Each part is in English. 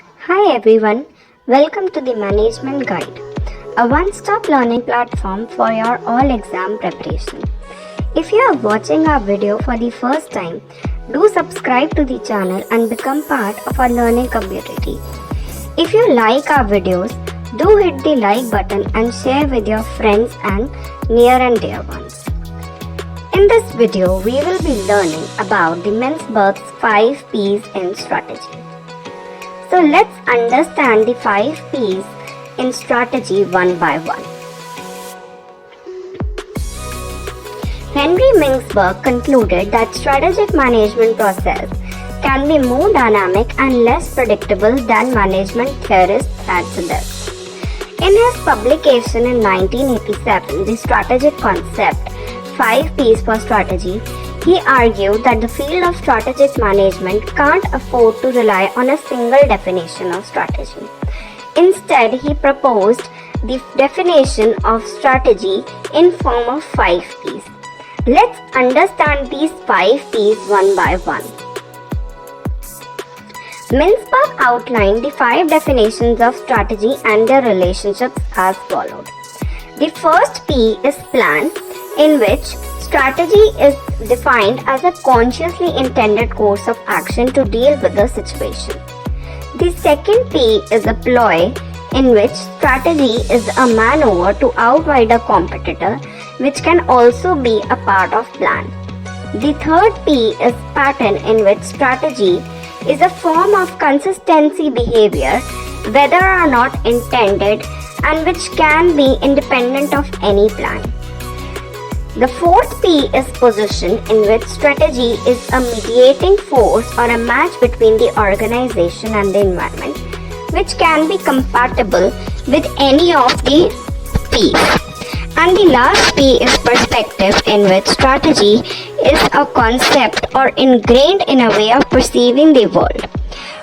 Hi everyone, welcome to the Management Guide, a one-stop learning platform for your all exam preparation. If you are watching our video for the first time, do subscribe to the channel and become part of our learning community. If you like our videos, do hit the like button and share with your friends and near and dear ones. In this video, we will be learning about the Mintzberg's 5 P's in strategy. So let's understand the 5 P's in strategy one by one. Henry Mintzberg concluded that strategic management process can be more dynamic and less predictable than management theorists had suggested. In his publication in 1987, The Strategic Concept, 5 P's for Strategy, he argued that the field of strategic management can't afford to rely on a single definition of strategy. Instead, he proposed the definition of strategy in form of 5 P's. Let's understand these 5 P's one by one. Mintzberg outlined the 5 definitions of strategy and their relationships as follows. The first P is plan, in which strategy is defined as a consciously intended course of action to deal with a situation. The second P is a ploy, in which strategy is a maneuver to outwit a competitor, which can also be a part of plan. The third P is pattern, in which strategy is a form of consistency behavior, whether or not intended, and which can be independent of any plan. The fourth P is position, in which strategy is a mediating force or a match between the organization and the environment, which can be compatible with any of the P's. And the last P is perspective, in which strategy is a concept or ingrained in a way of perceiving the world.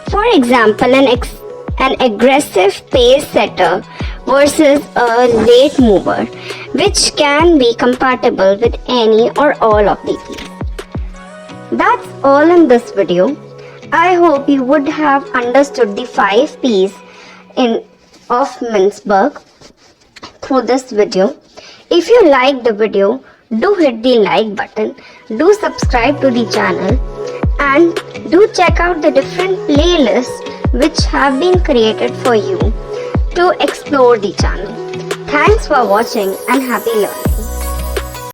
For example, an aggressive pace setter versus a late mover, which can be compatible with any or all of the P's. That's all in this video. I hope you would have understood the 5 P's of Mintzberg through this video. If you liked the video, do hit the like button, do subscribe to the channel, and do check out the different playlists which have been created for you to explore the channel. Thanks for watching and happy learning.